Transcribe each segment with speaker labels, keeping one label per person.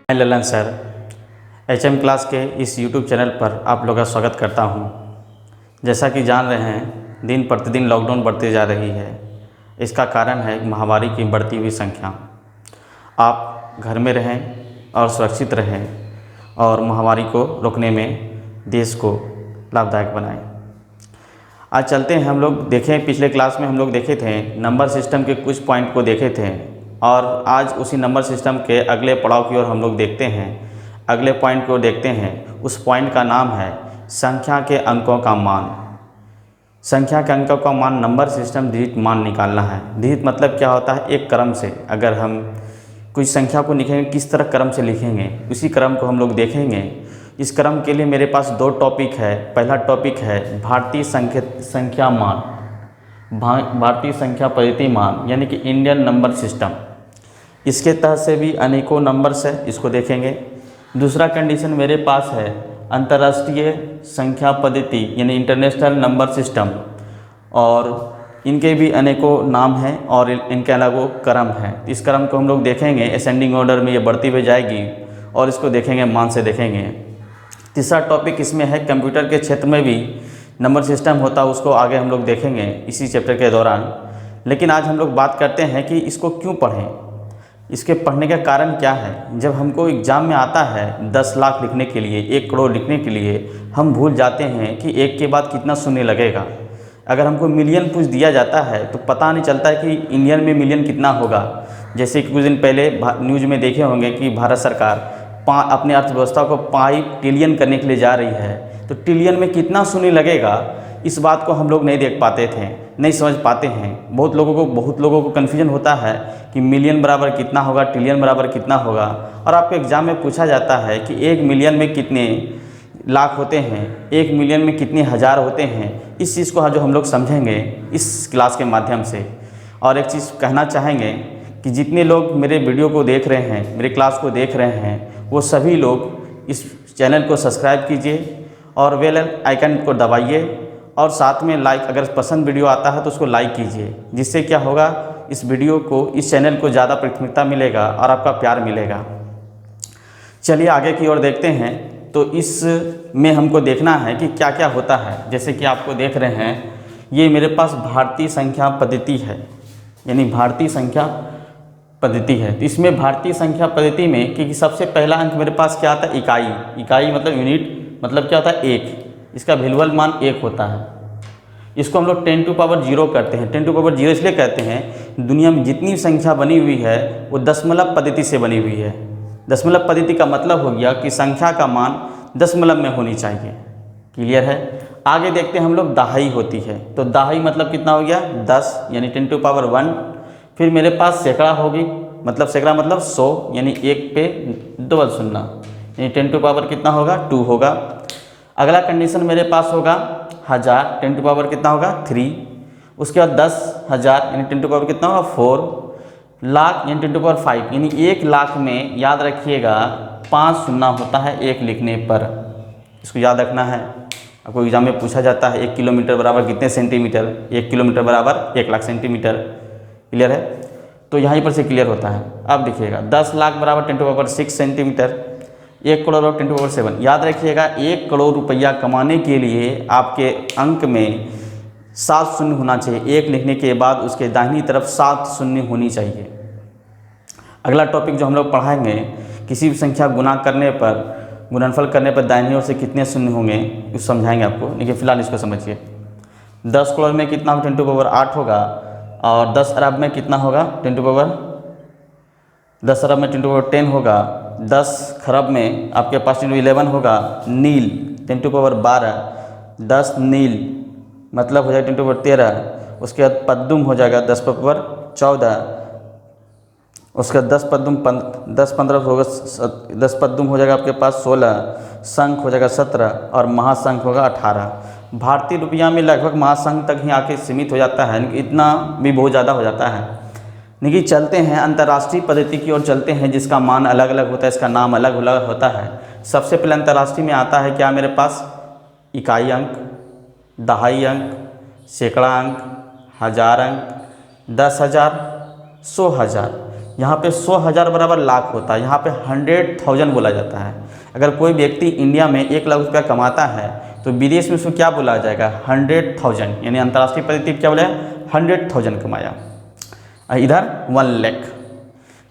Speaker 1: मैं Lalan sir HM class के इस यूट्यूब चैनल पर आप लोग का स्वागत करता हूं। जैसा कि जान रहे हैं, दिन प्रतिदिन लॉकडाउन बढ़ती जा रही है। इसका कारण है महामारी की बढ़ती हुई संख्या। आप घर में रहें और सुरक्षित रहें और महामारी को रोकने में देश को लाभदायक बनाएं। आज चलते हैं, हम लोग देखें, पिछले क्लास में हम लोग देखे थे नंबर सिस्टम के कुछ पॉइंट को देखे थे और आज उसी नंबर सिस्टम के अगले पड़ाव की ओर हम लोग देखते हैं। अगले पॉइंट को देखते हैं। उस पॉइंट का नाम है संख्या के अंकों का मान। संख्या के अंकों का मान, नंबर सिस्टम डिजिट मान निकालना है। डिजिट मतलब क्या होता है? एक क्रम से अगर हम कुछ संख्या को लिखेंगे, किस तरह क्रम से लिखेंगे, उसी क्रम को हम लोग देखेंगे। इस क्रम के लिए मेरे पास दो टॉपिक है। पहला टॉपिक है भारतीय संख्या मान, भारतीय संख्या पद्धति मान, यानी कि इंडियन नंबर सिस्टम। इसके तहत से भी अनेकों नंबर्स है, इसको देखेंगे। दूसरा कंडीशन मेरे पास है अंतर्राष्ट्रीय संख्या पद्धति, यानी इंटरनेशनल नंबर सिस्टम, और इनके भी अनेकों नाम हैं और इनके अलग क्रम है। इस क्रम को हम लोग देखेंगे, असेंडिंग ऑर्डर में ये बढ़ती हुई जाएगी और इसको देखेंगे, मान से देखेंगे। तीसरा टॉपिक इसमें है कंप्यूटर के क्षेत्र में भी नंबर सिस्टम होता है, उसको आगे हम लोग देखेंगे इसी चैप्टर के दौरान। लेकिन आज हम लोग बात करते हैं कि इसको क्यों पढ़ें, इसके पढ़ने का कारण क्या है। जब हमको एग्ज़ाम में आता है 10 लाख लिखने के लिए, 1 करोड़ लिखने के लिए, हम भूल जाते हैं कि एक के बाद कितना शून्य लगेगा। अगर हमको मिलियन पूछ दिया जाता है तो पता नहीं चलता है कि इंडियन में मिलियन कितना होगा। जैसे कि कुछ दिन पहले न्यूज़ में देखे होंगे कि भारत सरकार अपने अर्थव्यवस्था को 5 ट्रिलियन करने के लिए जा रही है, तो ट्रिलियन में कितना शून्य लगेगा, इस बात को हम लोग नहीं देख पाते थे, नहीं समझ पाते हैं। बहुत लोगों को कन्फ्यूजन होता है कि मिलियन बराबर कितना होगा, ट्रिलियन बराबर कितना होगा। और आपके एग्ज़ाम में पूछा जाता है कि 1 मिलियन में कितने लाख होते हैं, 1 मिलियन में कितने हज़ार होते हैं। इस चीज़ को जो हम लोग समझेंगे इस क्लास के माध्यम से। और एक चीज़ कहना चाहेंगे कि जितने लोग मेरे वीडियो को देख रहे हैं, मेरे क्लास को देख रहे हैं, वो सभी लोग इस चैनल को सब्सक्राइब कीजिए और बेल आइकन को दबाइए और साथ में लाइक, अगर पसंद वीडियो आता है तो उसको लाइक कीजिए। जिससे क्या होगा, इस वीडियो को, इस चैनल को ज़्यादा प्राथमिकता मिलेगा और आपका प्यार मिलेगा। चलिए आगे की ओर देखते हैं। तो इसमें हमको देखना है कि क्या क्या होता है। जैसे कि आपको देख रहे हैं, ये मेरे पास भारतीय संख्या पद्धति है, यानी भारतीय संख्या पद्धति है। तो इसमें भारतीय संख्या पद्धति में कि सबसे पहला अंक मेरे पास क्या आता है? इकाई। इकाई मतलब यूनिट, मतलब क्या होता है? 1। इसका वैल्यूअल मान 1 होता है। इसको हम लोग 10 टू पावर 0 करते हैं। 10 टू पावर 0 इसलिए कहते हैं, दुनिया में जितनी संख्या बनी हुई है वो दशमलव पद्धति से बनी हुई है। दशमलव पद्धति का मतलब हो गया कि संख्या का मान दशमलव में होनी चाहिए। क्लियर है? आगे देखते हैं हम लोग दहाई होती है। तो दहाई मतलब कितना हो गया? 10, यानी 10 टू पावर 1। फिर मेरे पास सैकड़ा होगी, मतलब सैकड़ा मतलब 100, यानी 1 पे डबल शून्य, यानी 10 टू पावर कितना होगा? 2 होगा। अगला कंडीशन मेरे पास होगा हज़ार। 10 टू पावर कितना होगा? 3। उसके बाद 10,000, यानी 10 टू पावर कितना होगा? 4। लाख, यानी 10 टू पावर 5, यानी 1 लाख में याद रखिएगा 5 शून्य होता है 1 लिखने पर। इसको याद रखना है, आपको एग्जाम में पूछा जाता है 1 किलोमीटर बराबर कितने सेंटीमीटर? 1 किलोमीटर बराबर 1 लाख सेंटीमीटर। क्लियर है? तो यहीं पर से क्लियर होता है। अब देखिएगा 10 लाख बराबर 10 टू पावर 6 सेंटीमीटर, 1 करोड़ और 10 टू पावर 7। याद रखिएगा 1 करोड़ रुपया कमाने के लिए आपके अंक में 7 शून्य होना चाहिए। 1 लिखने के बाद उसके दाहिनी तरफ 7 शून्य होनी चाहिए। अगला टॉपिक जो हम लोग पढ़ाएंगे, किसी भी संख्या गुना करने पर, गुणनफल करने पर दाहिनी ओर से कितने शून्य होंगे, उस समझाएंगे आपको। लेकिन फिलहाल इसको समझिए। 10 करोड़ में कितना 10 टू पावर 8 होगा, और 10 अरब में कितना होगा? 10 टू पावर 10 अरब में 10 टू पावर 10 होगा। 10 खरब में आपके पास 10 टू 11 होगा। नील 10 टू पावर 12, 10 नील मतलब हो जाएगा 10 टू पावर 13। उसके बाद पद्दुम हो जाएगा 10 पावर 14। उसका 10 15 होगा, 10 पद्दुम हो जाएगा आपके पास 16। शंख हो जाएगा 17 और महाशंख होगा 18। भारतीय रुपया में लगभग महाशंख तक ही आके सीमित हो जाता है, इतना भी बहुत ज़्यादा हो जाता है। देखिए चलते हैं अंतर्राष्ट्रीय पद्धति की ओर चलते हैं, जिसका मान अलग अलग होता है, इसका नाम अलग अलग होता है। सबसे पहले अंतर्राष्ट्रीय में आता है क्या मेरे पास? इकाई अंक, दहाई अंक, सैकड़ा अंक, हज़ार अंक, 10,000, 100,000। यहाँ पे 100,000 बराबर लाख होता है, यहाँ पे 100,000 बोला जाता है। अगर कोई व्यक्ति इंडिया में 1 लाख रुपया कमाता है तो विदेश में उसको क्या बोला जाएगा, 100,000, यानी अंतर्राष्ट्रीय पद्धति क्या बोले, 100,000 कमाया। इधर 1 लाख।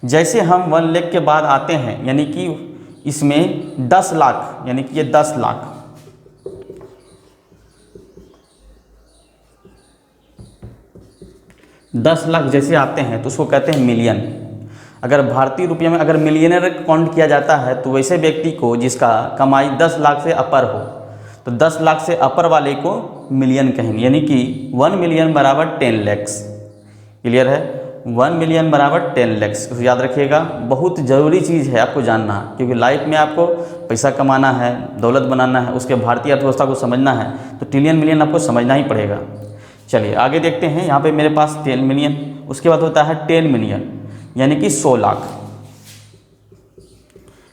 Speaker 1: जैसे हम 1 लाख के बाद आते हैं, यानी कि इसमें 10 लाख, यानी कि ये 10 लाख, जैसे आते हैं तो उसको कहते हैं मिलियन। अगर भारतीय रुपये में अगर मिलियनर काउंट किया जाता है तो वैसे व्यक्ति को जिसका कमाई 10 लाख से अपर हो, तो 10 लाख से अपर वाले को मिलियन कहेंगे, यानी कि 1 मिलियन बराबर 10 लाख। क्लियर है, 1 मिलियन बराबर 10 लाख। याद रखिएगा, बहुत ज़रूरी चीज़ है आपको जानना, क्योंकि लाइफ में आपको पैसा कमाना है, दौलत बनाना है, उसके भारतीय अर्थव्यवस्था को समझना है, तो ट्रिलियन मिलियन आपको समझना ही पड़ेगा। चलिए आगे देखते हैं। यहाँ पे मेरे पास 10 मिलियन, उसके बाद होता है 10 मिलियन, यानी कि 100 लाख।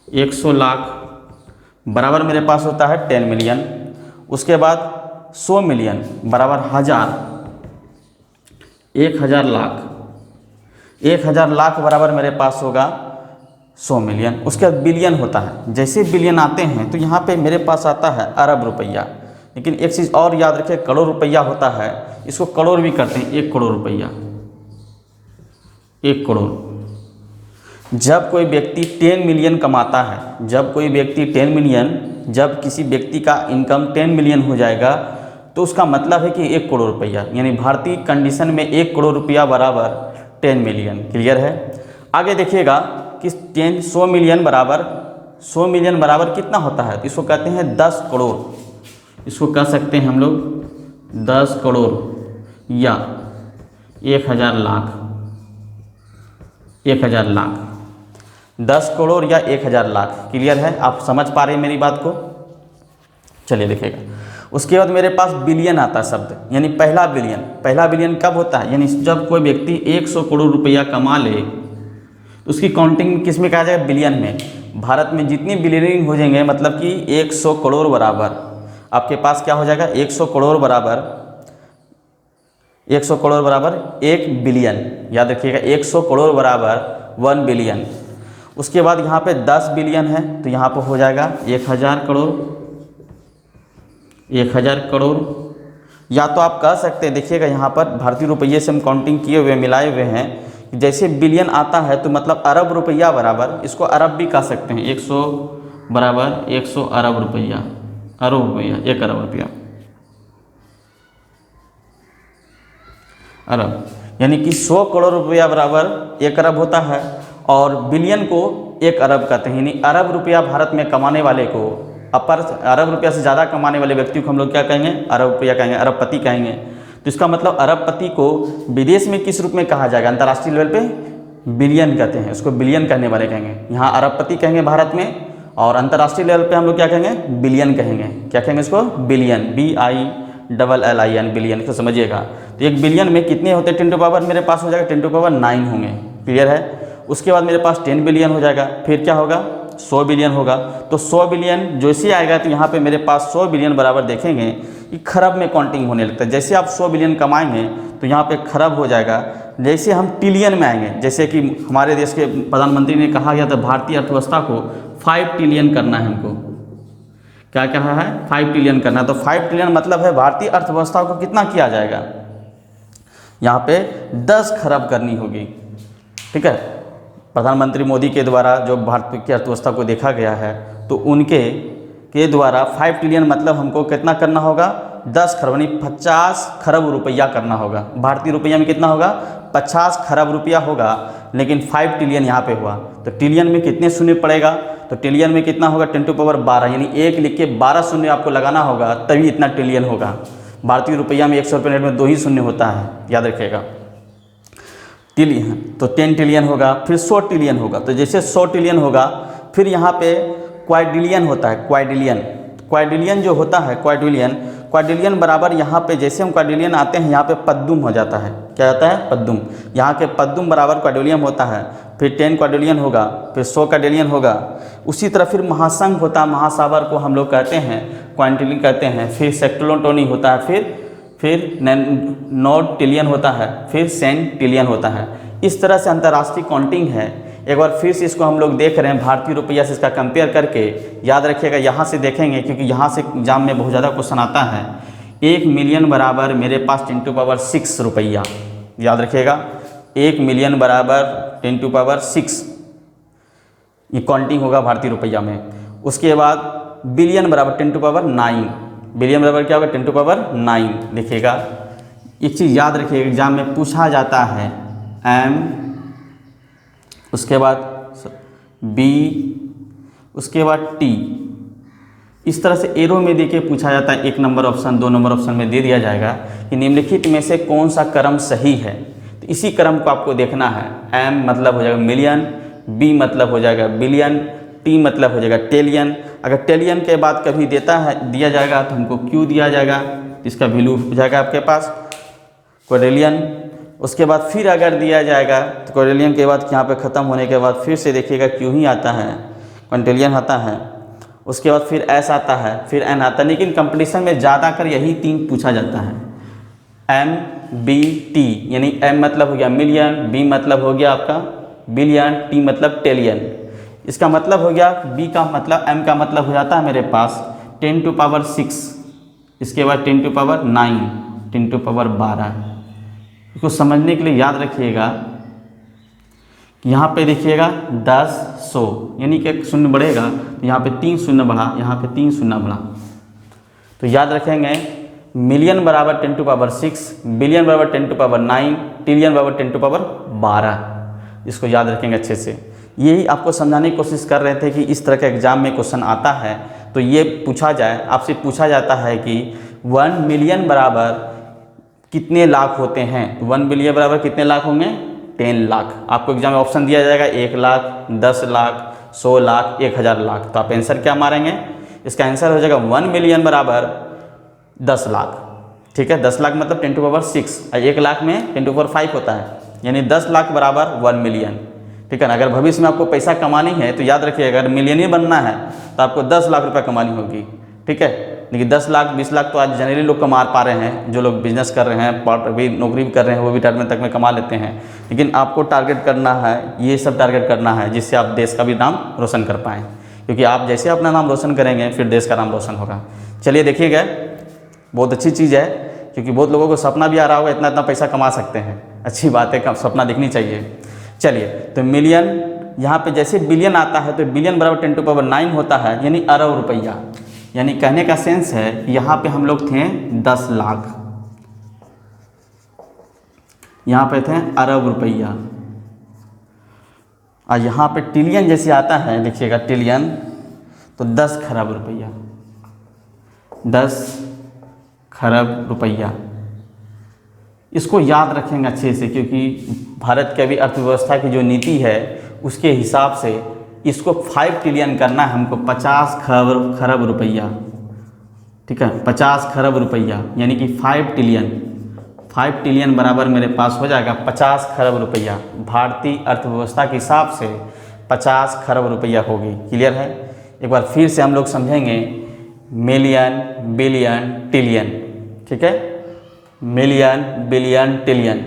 Speaker 1: 100 लाख बराबर मेरे पास होता है 10 मिलियन। उसके बाद 100 मिलियन बराबर 1000, 1000 लाख। 1000 लाख बराबर मेरे पास होगा 100 मिलियन। उसके बाद बिलियन होता है। जैसे बिलियन आते हैं तो यहाँ पे मेरे पास आता है अरब रुपया। लेकिन एक चीज़ और याद रखिए, करोड़ रुपया होता है, इसको करोड़ भी करते हैं, 1 करोड़ रुपया, 1 करोड़। जब कोई व्यक्ति 10 मिलियन कमाता है, जब कोई व्यक्ति 10 मिलियन, जब किसी व्यक्ति का इनकम 10 मिलियन हो जाएगा तो उसका मतलब है कि 1 करोड़ रुपया, यानी भारतीय कंडीशन में 1 करोड़ रुपया बराबर 10 मिलियन। क्लियर है। आगे देखिएगा कि 100 मिलियन बराबर, 100 मिलियन बराबर कितना होता है, तो इसको कहते हैं 10 करोड़। इसको कह सकते हैं हम लोग 10 करोड़ या 1000 लाख। 1000 लाख, 10 करोड़ या 1000 लाख। क्लियर है, आप समझ पा रहे हैं मेरी बात को। चलिए देखिएगा, उसके बाद मेरे पास बिलियन आता है शब्द, यानी पहला बिलियन। पहला बिलियन कब होता है, यानी जब कोई व्यक्ति 100 करोड़ रुपया कमा ले तो उसकी काउंटिंग किस में कहा जाएगा, बिलियन में। भारत में जितनी बिलियनिंग हो जाएंगे, मतलब कि 100 करोड़ बराबर आपके पास क्या हो जाएगा, 100 करोड़ बराबर, 100 करोड़ बराबर 1 बिलियन। याद रखिएगा, 100 करोड़ बराबर 1 बिलियन। उसके बाद यहाँ पे 10 बिलियन है तो यहाँ पर हो जाएगा 1000 करोड़। 1000 करोड़, या तो आप कह सकते हैं, देखिएगा यहाँ पर भारतीय रुपये से हम काउंटिंग किए हुए मिलाए हुए हैं। जैसे बिलियन आता है तो मतलब अरब रुपया बराबर, इसको अरब भी कह सकते हैं, 100 बराबर 100 अरब रुपया, अरब रुपया, 1 अरब रुपया, अरब, यानी कि 100 करोड़ रुपया बराबर 1 अरब होता है। और बिलियन को 1 अरब कहते हैं, यानी अरब रुपया भारत में कमाने वाले को, अपर अरब रुपया से ज़्यादा कमाने वाले व्यक्ति को हम लोग क्या कहेंगे, अरब रुपया कहेंगे, अरबपति कहेंगे। तो इसका मतलब अरबपति को विदेश में किस रूप में कहा जाएगा, अंतर्राष्ट्रीय लेवल पे बिलियन कहते हैं, उसको बिलियन कहने वाले कहेंगे। यहाँ अरबपति कहेंगे भारत में, और अंतर्राष्ट्रीय लेवल पे हम लोग क्या कहेंगे, बिलियन कहेंगे। क्या कहेंगे इसको, बिलियन, BILLIN, बिलियन, इसको समझिएगा। तो 1 बिलियन में कितने होते हैं, 10 टू पावर मेरे पास हो जाएगा 10 टू पावर 9 होंगे। क्लियर है। उसके बाद मेरे पास 10 बिलियन हो जाएगा, फिर क्या होगा, 100 बिलियन होगा। तो 100 बिलियन जैसे आएगा तो यहाँ पे मेरे पास 100 बिलियन बराबर देखेंगे कि खरब में काउंटिंग होने लगता है। जैसे आप 100 बिलियन कमाएंगे तो यहाँ पे खरब हो जाएगा। जैसे हम ट्रिलियन में आएंगे, जैसे कि हमारे देश के प्रधानमंत्री ने कहा गया था भारतीय अर्थव्यवस्था को 5 ट्रिलियन करना है, हमको क्या कहा है, 5 ट्रिलियन करना है। तो 5 ट्रिलियन मतलब है भारतीय अर्थव्यवस्था को कितना किया जाएगा, यहाँ पे 10 खरब करनी होगी। ठीक है। प्रधानमंत्री मोदी के द्वारा जो भारत की अर्थव्यवस्था को देखा गया है, तो उनके द्वारा 5 ट्रिलियन मतलब हमको कितना करना होगा, 10 खरब, यानी 50 खरब रुपया करना होगा। भारतीय रुपया में कितना होगा, 50 खरब रुपया होगा, लेकिन 5 ट्रिलियन यहाँ पे हुआ। तो ट्रिलियन में कितने शून्य पड़ेगा, तो ट्रिलियन में कितना होगा, 10 टू पावर 12, यानी 1 लिख के 12 शून्य आपको लगाना होगा, तभी इतना ट्रिलियन होगा। भारतीय रुपया में 100 रुपये नोट में 2 ही शून्य होता है, याद रखिएगा। ट्रिलियन तो 10 ट्रिलियन होगा, फिर 100 ट्रिलियन होगा। तो जैसे 100 ट्रिलियन होगा, फिर यहाँ पे क्वाड्रिलियन होता है, क्वाड्रिलियन जो होता है, क्वाड्रिलियन बराबर यहाँ पे जैसे हम क्वाड्रिलियन आते हैं यहाँ पे पद्दुम हो जाता है। क्या जाता है, पद्दुम। यहाँ के पद्दुम बराबर क्वाड्रिलियन होता है, फिर 10 क्वाड्रिलियन होगा, फिर 100 क्वाड्रिलियन होगा। उसी तरह फिर महासंघ होता है, महासागर को हम लोग कहते हैं क्वांटिलियन कहते हैं, फिर सेक्टोलोटोनी होता है, फिर 9 ट्रिलियन होता है, फिर 100 ट्रिलियन होता है। इस तरह से अंतर्राष्ट्रीय काउंटिंग है। एक बार फिर से इसको हम लोग देख रहे हैं भारतीय रुपया से इसका कंपेयर करके। याद रखिएगा, यहाँ से देखेंगे क्योंकि यहाँ से एग्जाम में बहुत ज़्यादा क्वेश्चन आता है। 1 मिलियन बराबर मेरे पास 10⁻6 रुपया। याद रखिएगा, 1 मिलियन बराबर 10⁻6 ये काउंटिंग होगा भारतीय रुपया में। उसके बाद बिलियन बराबर 10⁻9। बिलियन बराबर क्या होगा? 10⁻9 लिखिएगा। एक चीज़ याद रखिएगा, एग्जाम में पूछा जाता है M, उसके बाद B, उसके बाद T। इस तरह से एरो में देके पूछा जाता है। 1 नंबर ऑप्शन, 2 नंबर ऑप्शन में दे दिया जाएगा कि निम्नलिखित में से कौन सा क्रम सही है। तो इसी क्रम को आपको देखना है। M मतलब हो जाएगा मिलियन, B मतलब हो जाएगा बिलियन, T मतलब हो जाएगा टेलियन। अगर टेलियन के बाद कभी दिया जाएगा तो हमको Q दिया जाएगा, इसका वैल्यू हो जाएगा आपके पास क्वाड्रिलियन। उसके बाद फिर अगर दिया जाएगा तो क्वाड्रिलियन के बाद यहाँ पे ख़त्म होने के बाद फिर से देखिएगा Q ही आता है, क्विंटिलियन आता है। उसके बाद फिर S आता है, फिर N आता है। लेकिन कंपटीशन में ज़्यादातर यही 3 पूछा जाता है, M, B, T। यानी M मतलब हो गया मिलियन, B मतलब हो गया आपका बिलियन, T मतलब टेलियन। इसका मतलब हो गया B का मतलब, M का मतलब हो जाता है मेरे पास 10⁻6, इसके बाद 10⁻9, 10⁻12। इसको समझने के लिए याद रखिएगा कि यहाँ पे देखिएगा 10, 100 यानी कि शून्य बढ़ेगा तो यहाँ पे 3 शून्य बढ़ा, यहाँ पे 3 शून्य बढ़ा। तो याद रखेंगे मिलियन बराबर 10⁻6, बिलियन बराबर 10⁻9, टिलियन बराबर 10⁻12। इसको याद रखेंगे अच्छे से। यही आपको समझाने की कोशिश कर रहे थे कि इस तरह के एग्जाम में क्वेश्चन आता है तो ये पूछा जाए, आपसे पूछा जाता है कि 1 मिलियन बराबर कितने लाख होते हैं। तो 1 बिलियन बराबर कितने लाख होंगे? 10 लाख। आपको एग्जाम में ऑप्शन दिया जाएगा 1 लाख, 10 लाख, 100 लाख, 1000 लाख। तो आप आंसर क्या मारेंगे? इसका आंसर हो जाएगा 1 मिलियन बराबर 10 लाख। ठीक है, 10 लाख मतलब 10⁻6 और 1 लाख में 10⁻5 होता है, यानी 10 लाख बराबर 1 मिलियन। ठीक है ना। अगर भविष्य में आपको पैसा कमानी है तो याद रखिए, अगर मिलियनर बनना है तो आपको 10 लाख रुपये कमानी होगी। ठीक है, लेकिन 10 लाख 20 लाख तो आज जनरली लोग कमा पा रहे हैं। जो लोग बिजनेस कर रहे हैं, भी नौकरी भी कर रहे हैं, वो भी रिटायरमेंट तक में कमा लेते हैं। लेकिन आपको टारगेट करना है, ये सब टारगेट करना है जिससे आप देश का भी नाम रोशन कर पाएँ, क्योंकि आप जैसे अपना नाम रोशन करेंगे फिर देश का नाम रोशन होगा। चलिए देखिएगा, बहुत अच्छी चीज़ है, क्योंकि बहुत लोगों को सपना भी आ रहा होगा इतना इतना पैसा कमा सकते हैं। अच्छी बात है, सपना दिखनी चाहिए। चलिए, तो मिलियन, यहाँ पे जैसे बिलियन आता है तो बिलियन बराबर 10⁻9 होता है, यानी अरब रुपया। यानी कहने का सेंस है यहाँ पे हम लोग थे 10 लाख, यहाँ पे थे अरब रुपया। और यहाँ पे ट्रिलियन जैसे आता है, देखिएगा ट्रिलियन, तो 10 खरब रुपया, 10 खरब रुपया। इसको याद रखेंगे अच्छे से, क्योंकि भारत के अभी अर्थव्यवस्था की जो नीति है उसके हिसाब से इसको 5 ट्रिलियन करना है हमको, 50 खरब रुपया। ठीक है, 50 खरब रुपया, यानी कि 5 ट्रिलियन। 5 ट्रिलियन बराबर मेरे पास हो जाएगा 50 खरब रुपया। भारतीय अर्थव्यवस्था के हिसाब से 50 खरब रुपया होगी। क्लियर है? एक बार फिर से हम लोग समझेंगे, मिलियन, बिलियन, ट्रिलियन। ठीक है, मिलियन, बिलियन, ट्रिलियन।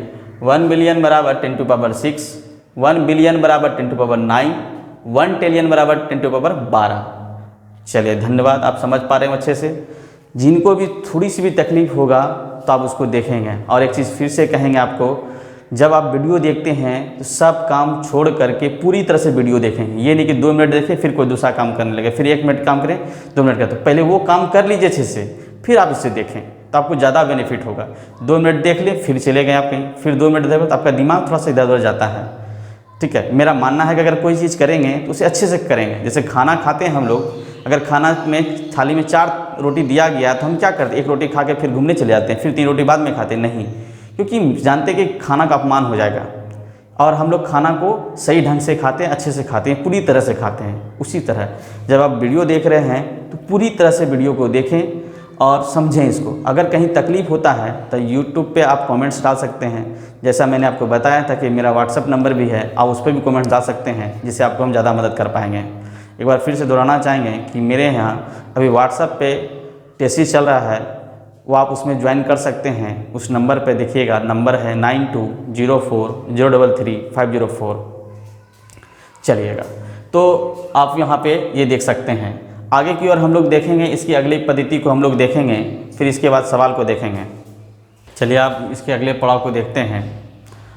Speaker 1: 1 बिलियन बराबर 10⁻6, 1 बिलियन बराबर 10⁻9, 1 ट्रिलियन बराबर 10⁻12। चलिए, धन्यवाद, आप समझ पा रहे हो अच्छे से। जिनको भी थोड़ी सी भी तकलीफ होगा तो आप उसको देखेंगे। और एक चीज़ फिर से कहेंगे आपको, जब आप वीडियो देखते हैं तो सब काम छोड़ करके पूरी तरह से वीडियो देखेंगे। ये नहीं कि 2 मिनट देखें फिर कोई दूसरा काम करने लगे, फिर 1 मिनट काम करें, 2 मिनट का। तो पहले वो काम कर लीजिए अच्छे से, फिर आप इससे देखें तो आपको ज़्यादा बेनिफिट होगा। 2 मिनट देख लें, फिर चले गए आप कहीं, फिर 2 मिनट देखो तो आपका दिमाग थोड़ा सा इधर उधर जाता है। ठीक है, मेरा मानना है कि अगर कोई चीज़ करेंगे तो उसे अच्छे से करेंगे। जैसे खाना खाते हैं हम लोग, अगर खाना में थाली में 4 रोटी दिया गया तो हम क्या करते हैं? 1 रोटी खा के फिर घूमने चले जाते हैं, फिर 3 रोटी बाद में खाते हैं? नहीं, क्योंकि जानते कि खाना का अपमान हो जाएगा। और हम लोग खाना को सही ढंग से खाते हैं, अच्छे से खाते हैं, पूरी तरह से खाते हैं। उसी तरह जब आप वीडियो देख रहे हैं तो पूरी तरह से वीडियो को देखें और समझें इसको। अगर कहीं तकलीफ़ होता है तो यूट्यूब पे आप कमेंट्स डाल सकते हैं, जैसा मैंने आपको बताया था कि मेरा व्हाट्सअप नंबर भी है, आप उस पर भी कमेंट्स डाल सकते हैं, जिससे आपको हम ज़्यादा मदद कर पाएंगे। एक बार फिर से दोहराना चाहेंगे कि मेरे यहाँ अभी व्हाट्सएप पे टेस्ट चल रहा है, वो आप उसमें ज्वाइन कर सकते हैं। उस नंबर पे देखिएगा, नंबर है 9204033504। चलिएगा, तो आप यहाँ पे ये देख सकते हैं। आगे की ओर हम लोग देखेंगे, इसकी अगली पद्धति को हम लोग देखेंगे, फिर इसके बाद सवाल को देखेंगे। चलिए आप इसके अगले पड़ाव को देखते हैं।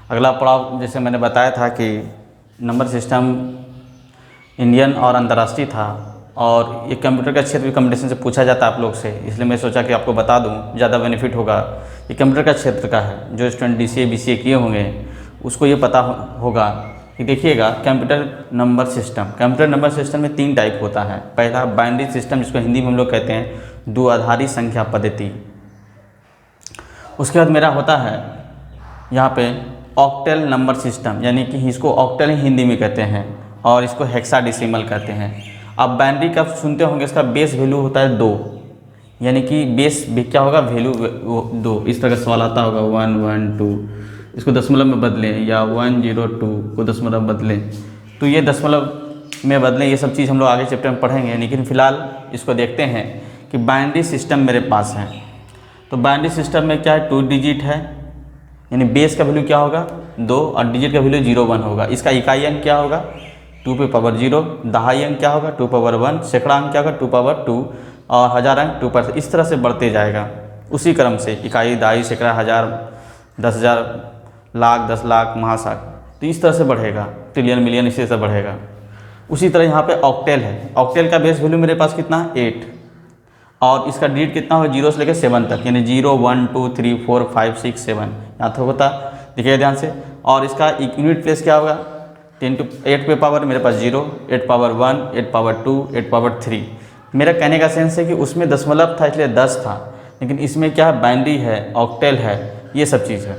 Speaker 1: अगला पड़ाव जैसे मैंने बताया था कि नंबर सिस्टम इंडियन और अंतर्राष्ट्रीय था, और ये कंप्यूटर का क्षेत्र भी कंपटीशन से पूछा जाता है आप लोग से, इसलिए मैं सोचा कि आपको बता दूं, ज़्यादा बेनिफिट होगा। ये कंप्यूटर का क्षेत्र का है। जो स्टूडेंट DCA BCA किए होंगे उसको ये पता होगा कि देखिएगा, कंप्यूटर नंबर सिस्टम में 3 टाइप होता है। पहला बाइनरी सिस्टम, जिसको हिंदी में हम लोग कहते हैं द्विआधारी संख्या पद्धति। उसके बाद मेरा होता है यहाँ पे ऑक्टल नंबर सिस्टम, यानी कि इसको ऑक्टल ही हिंदी में कहते हैं, और इसको हेक्साडेसिमल कहते हैं। अब बाइनरी का सुनते होंगे, इसका बेस वैल्यू होता है 2, यानी कि बेस क्या होगा, वैल्यू 2। इस तरह का सवाल आता होगा 1 1 2, इसको दशमलव में बदलें, या 102 को दशमलव बदलें, तो ये दशमलव में बदलें। ये सब चीज़ हम लोग आगे चैप्टर में पढ़ेंगे, लेकिन फ़िलहाल इसको देखते हैं कि बाइनरी सिस्टम मेरे पास है। तो बाइनरी सिस्टम में क्या है, 2 डिजिट है, यानी बेस का वैल्यू क्या होगा 2, और डिजिट का वैल्यू 0 1 होगा। इसका इकाई अंक क्या होगा 2 पे पावर 0, दहाई अंक क्या होगा 2 पावर 1, सैकड़ा अंक क्या होगा 2 पावर 2, और हज़ार अंक 2 पर। इस तरह से बढ़ते जाएगा उसी क्रम से, इकाई, दहाई, सैकड़ा, हज़ार, 10,000, लाख, 10 लाख, महासाख, तो इस तरह से बढ़ेगा। ट्रिलियन, मिलियन, इसी तरह बढ़ेगा। उसी तरह यहाँ पे ऑक्टेल है। ऑक्टेल का बेस वैल्यू मेरे पास कितना 8, और इसका डिजिट कितना होगा 0 से लेकर 7 तक, यानी 0 1 2 3 4 5 6 7 यहाँ तक होता, देखिए ध्यान से। और इसका यूनिट प्लेस क्या होगा 10 to 8 पे पावर मेरे पास 0, 8 पावर 1, 8 पावर 2, 8 पावर 3। मेरा कहने का सेंस है कि उसमें दशमलव था इसलिए 10 था, लेकिन इसमें क्या है, बाइनरी है, ऑक्टेल है, ये सब चीज़ है।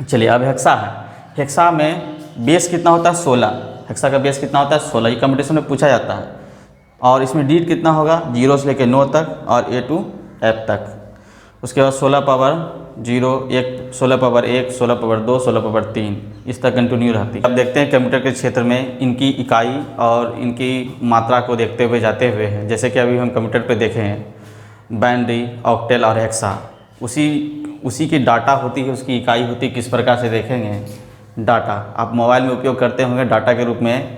Speaker 1: चलिए अब हेक्सा है। हेक्सा में बेस कितना होता है 16, हेक्सा का बेस कितना होता है 16, ये कंपटीशन में पूछा जाता है। और इसमें डिजिट कितना होगा 0 से लेकर 9 तक, और A to F तक। उसके बाद 16 पावर 0, 16 पावर 1, 16 पावर 2, 16 पावर 3, इस तरह कंटिन्यू रहती है। अब देखते हैं कंप्यूटर के क्षेत्र में इनकी इकाई और इनकी मात्रा को देखते हुए जाते हुए हैं। जैसे कि अभी हम कंप्यूटर पे देखे हैं बाइनरी, ऑक्टेल और हेक्सा, उसी की डाटा होती है, उसकी इकाई होती है। किस प्रकार से देखेंगे, डाटा आप मोबाइल में उपयोग करते होंगे, डाटा के रूप में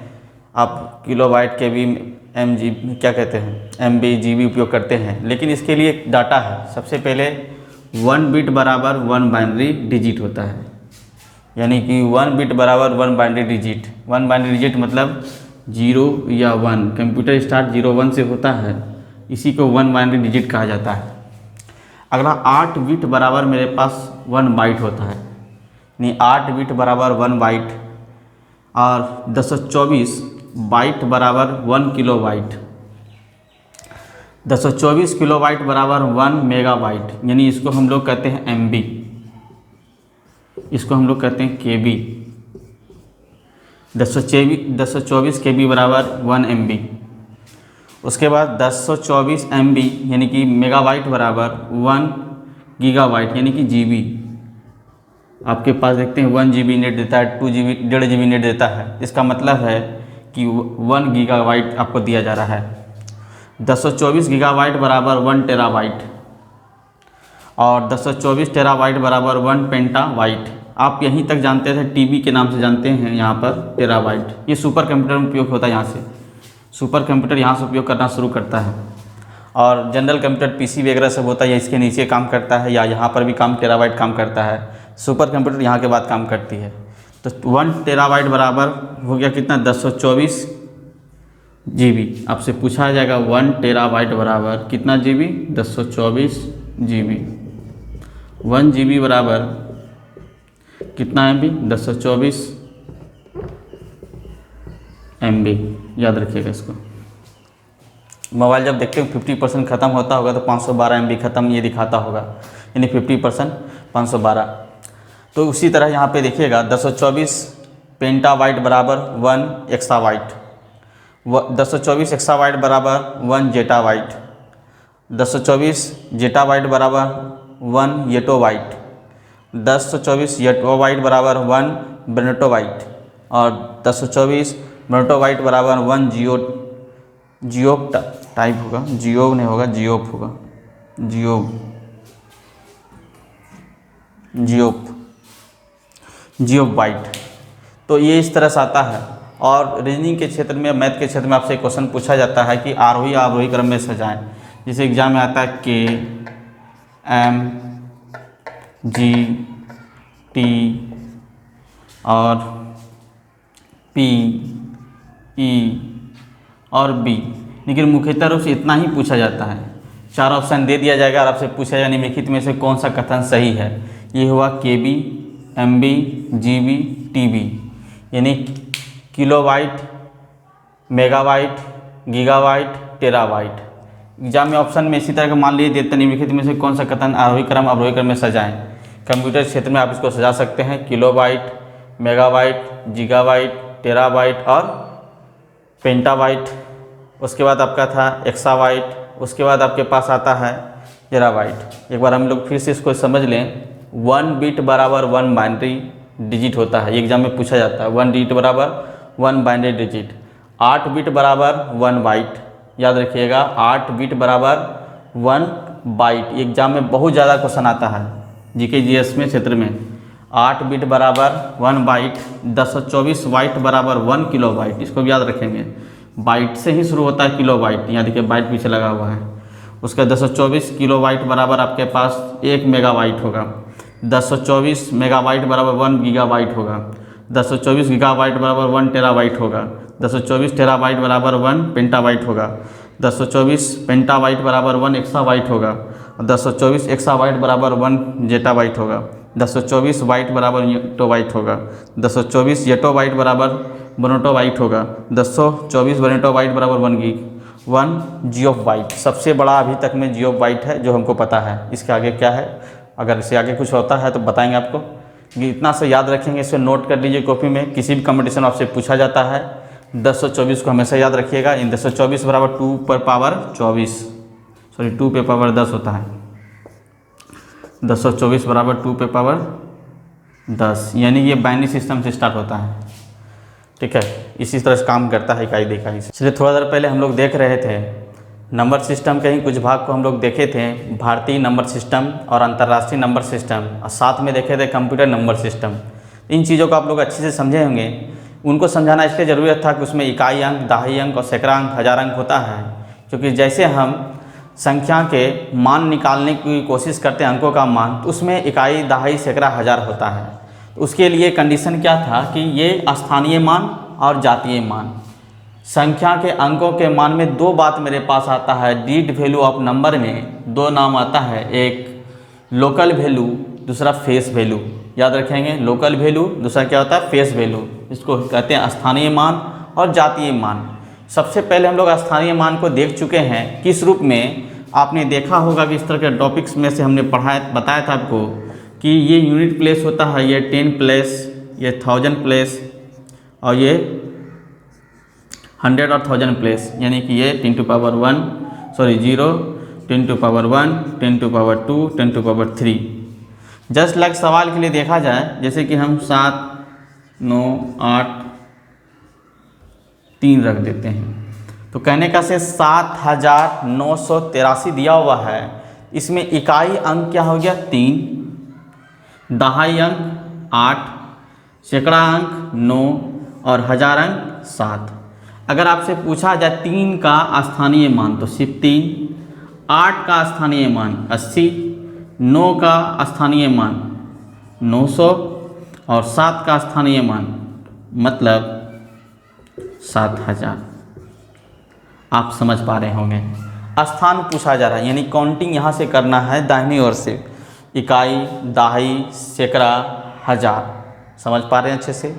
Speaker 1: आप किलोबाइट, KB, MG क्या कहते हैं, MB, GB उपयोग करते हैं। लेकिन इसके लिए एक डाटा है। सबसे पहले 1 बिट बराबर 1 बाइनरी डिजिट होता है, यानी कि 1 बिट बराबर 1 बाइनरी डिजिट। 1 बाइनरी डिजिट मतलब 0 या 1, कंप्यूटर स्टार्ट 0 1 से होता है, इसी को 1 बाइनरी डिजिट कहा जाता है। अगला 8 बिट बराबर मेरे पास 1 बाइट होता है, यानी 8 बिट बराबर 1 बाइट, और 224 बाइट बराबर 1 किलोबाइट, 224 किलोबाइट बराबर 1 मेगाबाइट, यानी इसको हम लोग कहते हैं MB, इसको हम लोग कहते हैं KB। 224 KB बराबर 1 MB। उसके बाद 224 MB यानी कि मेगाबाइट बराबर 1 गीगाबाइट, यानी कि GB। आपके पास देखते हैं 1 GB नेट देता है, 2 GB, 1.5 GB नेट देता है। इसका मतलब है कि 1 गीगाबाइट आपको दिया जा रहा है। 224 गीगाबाइट बराबर 1 टेराबाइट, और 224 टेराबाइट बराबर 1 पेंटाबाइट। आप यहीं तक जानते थे, TB के नाम से जानते हैं, यहाँ पर टेराबाइट। ये सुपर कंप्यूटर में उपयोग होता है, यहाँ से सुपर कंप्यूटर यहाँ से उपयोग करना शुरू करता है। और जनरल कंप्यूटर PC वगैरह सब होता है, या इसके नीचे काम करता है, या यहाँ पर भी काम टेराबाइट काम करता है। सुपर कंप्यूटर यहाँ के बाद काम करती है। तो 1 टेराबाइट बराबर हो गया कितना 224 GB। आपसे पूछा जाएगा 1 टेराबाइट बराबर कितना GB 224 GB। 1 GB बराबर कितना MB 224 MB। याद रखिएगा इसको। मोबाइल जब देखते हो 50% ख़त्म होता होगा तो 512 MB ख़त्म ये दिखाता होगा, यानी 50% 512। तो उसी तरह यहाँ पे देखिएगा 224 पेंटाबाइट बराबर 1 एक्साबाइट, 224 एक्साबाइट बराबर 1 जेटाबाइट, 224 जेटाबाइट बराबर 1 येटोबाइट, 224 येटोबाइट बराबर 1 ब्रेनटोबाइट, और 224 ब्रेनटोबाइट बराबर 1 जियोब टाइप होगा, जियोब नहीं होगा, जियोब होगा, जियोब। Geoff bite. तो ये इस तरह से आता है। और रीजनिंग के क्षेत्र में, मैथ के क्षेत्र में आपसे क्वेश्चन पूछा जाता है कि आरोही अवरोही क्रम में सजाएं। जैसे एग्जाम में आता है के, एम, जी, टी और पी, ई और बी, लेकिन मुख्यतः रूप से इतना ही पूछा जाता है। 4 ऑप्शन दे दिया जाएगा और आपसे पूछा जाए निम्नलिखित में से कौन सा कथन सही है। ये हुआ K B, M B, G B, T B, यानी kilobyte, megabyte, gigabyte, terabyte. Exam में ऑप्शन में इसी तरह का मान लीजिए देते निम्नलिखित में से कौन सा कथन आरोही क्रम अवरोही क्रम में सजाएं। कंप्यूटर क्षेत्र में आप इसको सजा सकते हैं किलोबाइट, मेगाबाइट, गीगाबाइट, टेराबाइट और पेंटाबाइट। उसके बाद आपका था एक्साबाइट, उसके बाद आपके पास आता है टेराबाइट। एक बार हम लोग फिर से इसको समझ लें। 1 बिट बराबर 1 बाइनरी डिजिट होता है, ये एग्जाम में पूछा जाता है। 1 डिजिट बराबर 1 बाइनरी डिजिट। 8 बिट बराबर 1 बाइट, याद रखिएगा 8 बिट बराबर 1 बाइट। एग्जाम में बहुत ज़्यादा क्वेश्चन आता है जीके जीएस में क्षेत्र में। 8 बिट बराबर 1 बाइट। 1024 बाइट बराबर 1 किलोबाइट, इसको भी याद रखेंगे। बाइट से ही शुरू होता है किलोबाइट, यहाँ देखिए बाइट पीछे लगा हुआ है। उसका 1024 किलोबाइट बराबर आपके पास 1 मेगाबाइट होगा। 1024 मेगाबाइट बराबर 1 गीगाबाइट होगा। 1024 गीगाबाइट बराबर 1 टेराबाइट होगा। 1024 टेराबाइट बराबर 1 पेंटाबाइट होगा। 1024 पेंटाबाइट बराबर 1 एक्साबाइट होगा। और 1024 एक्साबाइट बराबर 1 जेटाबाइट होगा। 1024 बाइट बराबर योटोबाइट होगा। 1024 येटोबाइट बराबर बनोटोबाइट होगा। 1024 बनोटोबाइट बराबर 1 गीग 1 जियोफ बाइट। सबसे बड़ा अभी तक में जियोफ बाइट है जो हमको पता है। इसके आगे क्या है, अगर इससे आगे कुछ होता है तो बताएंगे आपको। ये इतना से याद रखेंगे, इसे नोट कर लीजिए कॉपी में। किसी भी कंपटीशन आपसे पूछा जाता है 1024 को हमेशा याद रखिएगा। इन 1024 बराबर 2 पर पावर 24, सॉरी 2 पे पावर 10 होता है। 1024 बराबर 2 पे पावर 10, यानी ये बाइनरी सिस्टम से स्टार्ट होता है। ठीक है, इसी तरह से काम करता है इकाई दिखाई से। चलिए थोड़ा देर पहले हम लोग देख रहे थे नंबर सिस्टम के ही कुछ भाग को हम लोग देखे थे, भारतीय नंबर सिस्टम और अंतर्राष्ट्रीय नंबर सिस्टम, और साथ में देखे थे कंप्यूटर नंबर सिस्टम। इन चीज़ों को आप लोग अच्छे से समझे होंगे। उनको समझाना इसलिए ज़रूरत था कि उसमें इकाई अंक, दहाई अंक और सैकड़ा अंक, हजार अंक होता है। क्योंकि जैसे हम संख्या के मान निकालने की कोशिश करते हैं, अंकों का मान, तो उसमें इकाई, दहाई, सैकड़ा, हजार होता है। तो उसके लिए कंडीशन क्या था कि ये स्थानीय मान और जातीय मान। संख्या के अंकों के मान में 2 बात मेरे पास आता है। डीड वैल्यू ऑफ नंबर में 2 नाम आता है, एक लोकल वैल्यू, दूसरा फेस वैल्यू। याद रखेंगे, लोकल वैल्यू, दूसरा क्या होता है फेस वैल्यू। इसको कहते हैं स्थानीय मान और जातीय मान। सबसे पहले हम लोग स्थानीय मान को देख चुके हैं। किस रूप में, आपने देखा होगा कि इस तरह के टॉपिक्स में से हमने बताया था आपको कि ये यूनिट प्लेस होता है, ये 10 प्लेस, ये 1000 प्लेस और ये 100 और 1000 प्लेस, यानी कि ये 10 to power 0, 10 to power 1, 10 to power 2, 10 to power 3। Just like सवाल के लिए देखा जाए, जैसे कि हम 7, 9, 8, 3 रख देते हैं, तो कहने का से 7983 दिया हुआ है। इसमें इकाई अंक क्या हो गया 3, दहाई अंक 8, सैकड़ा अंक 9 और हजार अंक 7। अगर आपसे पूछा जाए 3 का स्थानीय मान तो सिर्फ 3, 8 का स्थानीय मान 80, 9 का स्थानीय मान 900 और 7 का स्थानीय मान मतलब 7000। आप समझ पा रहे होंगे, स्थान पूछा जा रहा है, यानी काउंटिंग यहाँ से करना है दाहिनी ओर से। इकाई, दहाई, सैकड़ा, हजार। समझ पा रहे हैं अच्छे से?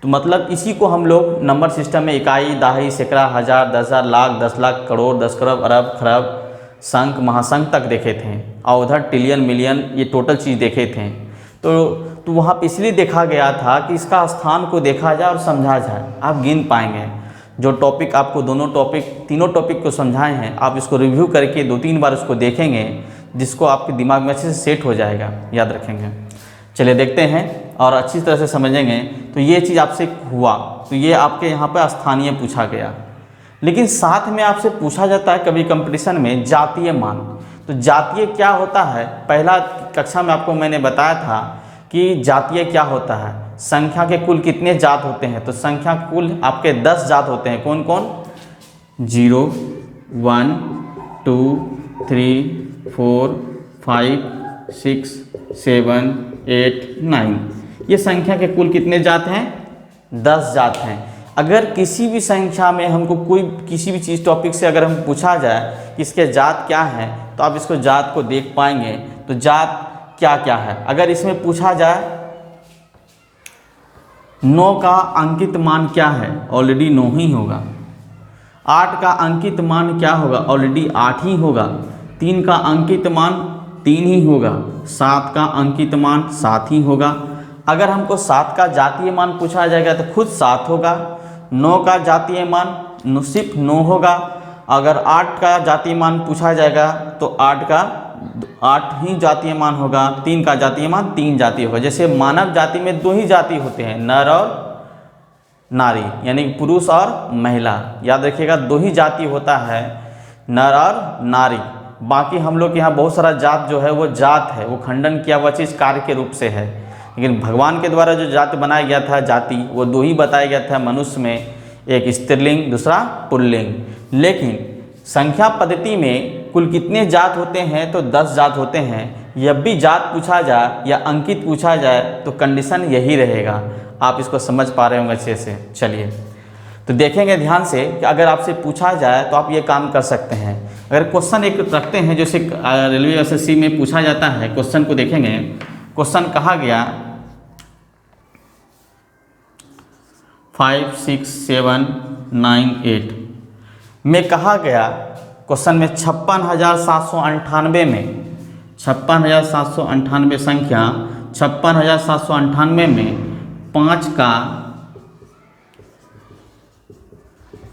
Speaker 1: तो मतलब इसी को हम लोग नंबर सिस्टम में इकाई, दहाई, सैकड़ा, हजार, 10,000, लाख, 10 लाख, करोड़, 10 करोड़, अरब, खरब, संख, महासंख तक देखे थे। और उधर ट्रिलियन, मिलियन, ये टोटल चीज़ देखे थे। तो वहाँ पे इसलिए देखा गया था कि इसका स्थान को देखा जाए और समझा जाए। आप गिन पाएंगे जो टॉपिक आपको, तीनों टॉपिक को समझाए हैं, आप इसको रिव्यू करके 2-3 बार उसको देखेंगे, जिसको आपके दिमाग में अच्छे से सेट हो जाएगा, याद रखेंगे। चलिए देखते हैं और अच्छी तरह से समझेंगे। तो ये चीज़ आपसे हुआ, तो ये आपके यहाँ पर स्थानीय पूछा गया। लेकिन साथ में आपसे पूछा जाता है कभी कंपटीशन में जातीय मान। तो जातीय क्या होता है, पहला कक्षा में आपको मैंने बताया था कि जातीय क्या होता है, संख्या के कुल कितने जात होते हैं। तो संख्या कुल आपके 10 जात होते हैं। कौन कौन? 0 1 2 3 4 5 6 7 8 9, ये संख्या के कुल कितने जात हैं? 10 जात हैं। अगर किसी भी संख्या में हमको कोई किसी भी चीज़ टॉपिक से अगर हम पूछा जाए कि इसके जात क्या है, तो आप इसको जात को देख पाएंगे। तो जात क्या क्या है, अगर इसमें पूछा जाए 9 का अंकित मान क्या है, ऑलरेडी 9 ही होगा। 8 का अंकित मान क्या होगा, ऑलरेडी 8 ही होगा। 3 का अंकित मान 3 ही होगा। 7 का अंकित मान 7 ही होगा। अगर हमको 7 का जातीय मान पूछा जाएगा तो खुद 7 होगा। 9 का जातीय मान सिर्फ 9 होगा। अगर 8 का जातीय मान पूछा जाएगा तो 8 ही जातीय मान होगा। 3 का जातीय मान 3 जातीय होगा। जैसे मानव जाति में 2 ही जाति होते हैं, नर और नारी, यानी पुरुष और महिला। याद रखिएगा 2 ही जाति होता है, नर और नारी। बाकी हम लोग के यहाँ बहुत सारा जात जो है वो जात है, वो खंडन किया हुआ चीज़ कार्य के रूप से है। लेकिन भगवान के द्वारा जो जात बनाया गया था, जाति, वो 2 ही बताया गया था मनुष्य में, एक स्त्रीलिंग दूसरा पुल्लिंग। लेकिन संख्या पद्धति में कुल कितने जात होते हैं, तो 10 जात होते हैं। जब भी जात पूछा जाए या अंकित पूछा जाए तो कंडीशन यही रहेगा। आप इसको समझ पा रहे होंगे अच्छे से। चलिए तो देखेंगे ध्यान से कि अगर आपसे पूछा जाए तो आप ये काम कर सकते हैं। अगर क्वेश्चन एक रखते हैं, जैसे रेलवे एसएससी में पूछा जाता है, क्वेश्चन को देखेंगे। क्वेश्चन कहा गया 5 6 7 9 8 में कहा गया, क्वेश्चन में 56,798 में 56,798 संख्या 56,798 में 5 का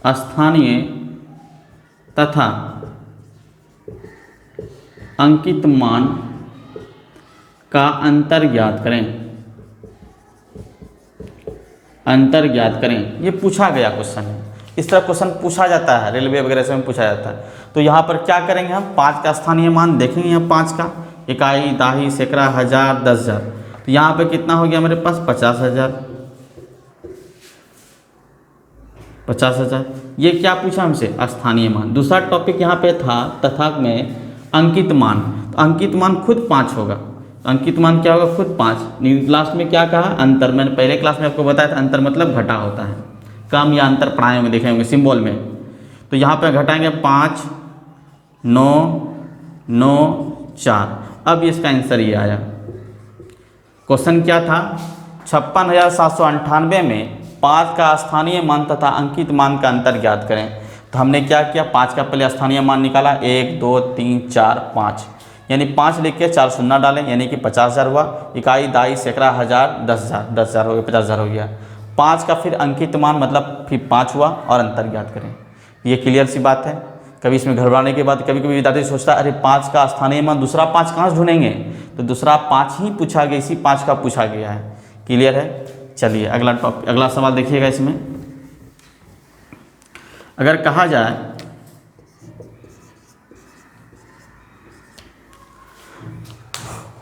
Speaker 1: स्थानीय तथा अंकित मान का अंतर ज्ञात करें। अंतर ज्ञात करें, ये पूछा गया क्वेश्चन है। इस तरह क्वेश्चन पूछा जाता है, रेलवे वगैरह से में पूछा जाता है। तो यहाँ पर क्या करेंगे हम, 5 का स्थानीय मान देखेंगे। यहाँ 5 का इकाई, दाही, सैकड़ा, हजार, 10,000। तो यहाँ पे कितना हो गया मेरे पास, 50,000। 50,000। ये क्या पूछा हमसे, स्थानीय मान। दूसरा टॉपिक यहाँ पे था तथा में अंकित मान। तो अंकित मान खुद 5 होगा। अंकित मान क्या होगा, खुद 5। लास्ट में क्या कहा, अंतर। मैंने पहले क्लास में आपको बताया था, अंतर मतलब घटा होता है। कम या अंतर पढ़ाए में देखे होंगे सिंबल में। तो यहाँ पे घटाएंगे 5 9 9 4। अब इसका आंसर ये आया। क्वेश्चन क्या था, 56,798 में 5 का स्थानीय मान तथा अंकित मान का अंतर ज्ञात करें। तो हमने क्या किया, 5 का पहले स्थानीय मान निकाला, 1 2 3 4 5, यानी 5 लिख के 4 शून्य डालें, यानी कि 50,000 हुआ। इकाई, दाई, सैकड़ा, हजार, 10,000, 10,000 हो गया, 50,000 हो गया। 5 का फिर अंकित मान मतलब फिर 5 हुआ और अंतर ज्ञात करें। ये क्लियर सी बात है। कभी इसमें घबराने के बाद कभी कभी विद्यार्थी सोचता है अरे 5 का स्थानीय मान दूसरा 5 कहाँ से ढूंढेंगे, तो दूसरा 5 ही पूछा गया, इसी 5 का पूछा गया है। क्लियर है। चलिए अगला सवाल देखिएगा। इसमें अगर कहा जाए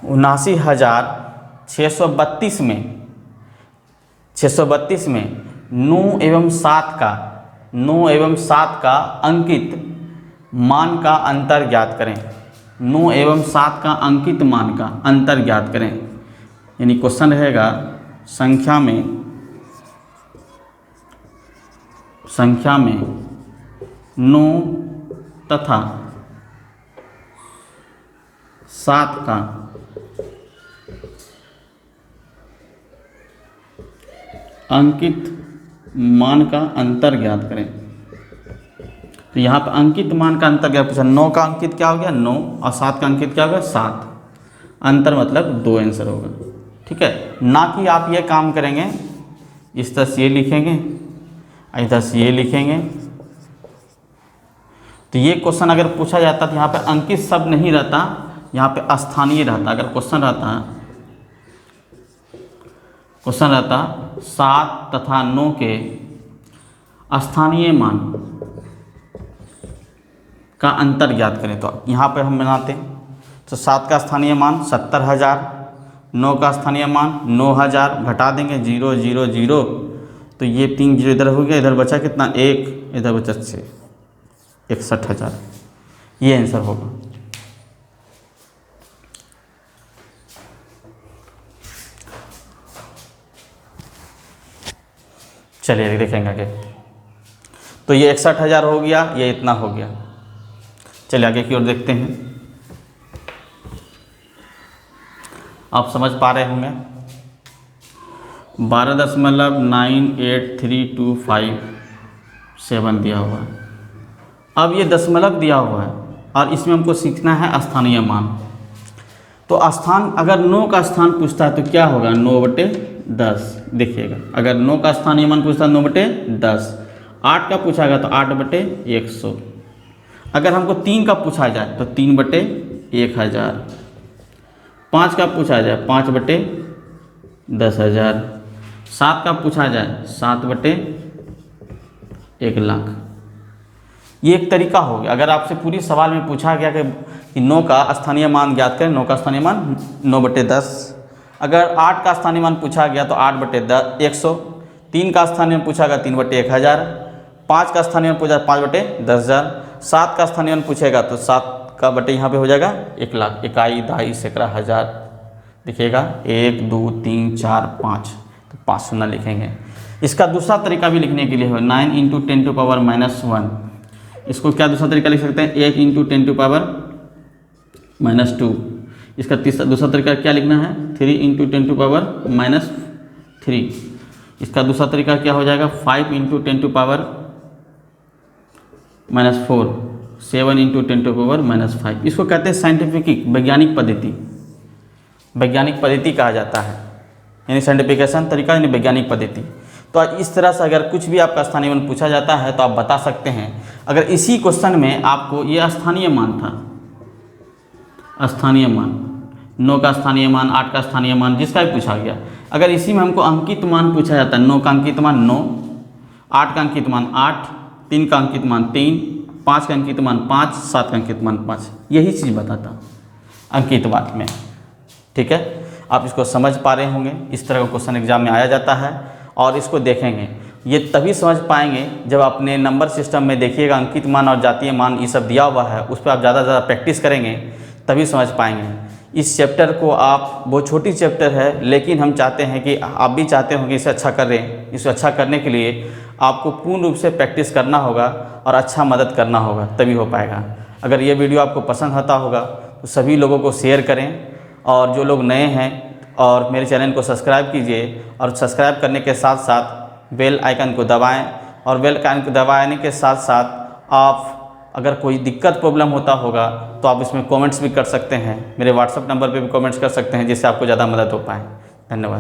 Speaker 1: 79,632 में 9 एवं 7 का अंकित मान का अंतर ज्ञात करें। 9 एवं 7 का अंकित मान का अंतर ज्ञात करें। यानी क्वेश्चन रहेगा संख्या में 9 तथा 7 का अंकित मान का अंतर ज्ञात करें। तो यहाँ पर अंकित मान का अंतर क्या पूछा, 9 का अंकित क्या हो गया 9 और 7 का अंकित क्या हो गया 7। अंतर मतलब 2 आंसर होगा। ठीक है, ना कि आप ये काम करेंगे इस तरह से ये लिखेंगे, इधर से ये लिखेंगे। तो ये क्वेश्चन अगर पूछा जाता तो यहाँ पे अंकित शब्द नहीं रहता, यहाँ पे स्थानीय रहता। अगर क्वेश्चन रहता 7 तथा 9 के स्थानीय मान का अंतर ज्ञात करें। तो यहाँ पे हम बनाते हैं, तो 7 का स्थानीय मान 70,000, 9 का स्थानीय मान 9,000, घटा देंगे 0 0 0, तो ये 3 जीरो इधर हो गया, इधर बचा कितना 1, इधर बचा 6, 61,000, ये आंसर होगा। चलिए देखेंगे आगे। तो ये 61,000 हो गया, ये इतना हो गया। चलिए आगे की ओर देखते हैं। आप समझ पा रहे होंगे 12.98325 दिया हुआ है। अब ये दशमलव दिया हुआ है और इसमें हमको सीखना है स्थानीय मान। तो स्थान, अगर 9 का स्थान पूछता है तो क्या होगा, 9/10। देखिएगा, अगर 9 का स्थानीय मान पूछता है 9/10, 8 का पूछाएगा तो 8/100, अगर हमको 3 का पूछा जाए तो 3/1000, 5 का पूछा जाए 5/10,000, 7 का पूछा जाए 7/1,00,000। ये एक तरीका हो गया। अगर आपसे पूरी सवाल में पूछा गया कि 9 का स्थानीय मान ज्ञात करें, 9 का स्थानीय मान 9/10, अगर 8 का स्थानीय मान पूछा गया तो 8/100, 3 का स्थानीय मान पूछा गया 3/1000, 5 का स्थानीय मान पूछा 5/10,000, 7 का स्थानीय मान पूछेगा तो 7 का बटे यहाँ पे हो जाएगा 1,00,000, इकाई, दहाई, सैकड़ा, हज़ार। देखिएगा 1 2 3 4 5, तो 5 शून्य लिखेंगे। इसका दूसरा तरीका भी लिखने के लिए है 9 × 10⁻⁻1। इसको क्या दूसरा तरीका लिख सकते हैं, 1 × 10⁻²। इसका दूसरा तरीका क्या लिखना है, 3 × 10⁻³ इसका दूसरा तरीका क्या हो जाएगा, 5 × 10⁻⁻4, 7 × 10⁻⁻5। इसको कहते हैं साइंटिफिक, वैज्ञानिक पद्धति। वैज्ञानिक पद्धति कहा जाता है, यानी साइंटिफिकेशन तरीका यानी वैज्ञानिक पद्धति। तो इस तरह से अगर कुछ भी आपका स्थानीय मान पूछा जाता है तो आप बता सकते हैं। अगर इसी क्वेश्चन में आपको ये स्थानीय मान था, स्थानीय मान 9 का स्थानीय मान, 8 का स्थानीय मान, जिसका भी पूछा गया, अगर इसी में हमको अंकित मान पूछा जाता है, 9 का अंकित मान 9, 8 का अंकित मान 8, 3 का अंकित मान 3, 5 का अंकित मान 5, 7 का अंकित मान 5, यही चीज़ बताता अंकित मान में। ठीक है, आप इसको समझ पा रहे होंगे। इस तरह का क्वेश्चन एग्जाम में आया जाता है और इसको देखेंगे। ये तभी समझ पाएंगे जब अपने नंबर सिस्टम में देखिएगा अंकित मान और जातीय मान ये सब दिया हुआ है, उस पर आप ज़्यादा से ज़्यादा प्रैक्टिस करेंगे तभी समझ पाएंगे। इस चैप्टर को आप, बहुत छोटी चैप्टर है लेकिन हम चाहते हैं कि आप भी चाहते हो कि इसे अच्छा करें। इसे अच्छा करने के लिए आपको पूर्ण रूप से प्रैक्टिस करना होगा और अच्छा मदद करना होगा, तभी हो पाएगा। अगर ये वीडियो आपको पसंद आता होगा तो सभी लोगों को शेयर करें, और जो लोग नए हैं और मेरे चैनल को सब्सक्राइब कीजिए, और सब्सक्राइब करने के साथ साथ बेल आइकन को दबाएं, और बेल आइकन को दबाने के साथ साथ आप अगर कोई दिक्कत प्रॉब्लम होता होगा तो आप इसमें कमेंट्स भी कर सकते हैं। मेरे व्हाट्सएप नंबर पे भी कमेंट्स कर सकते हैं, जिससे आपको ज़्यादा मदद हो पाए। धन्यवाद।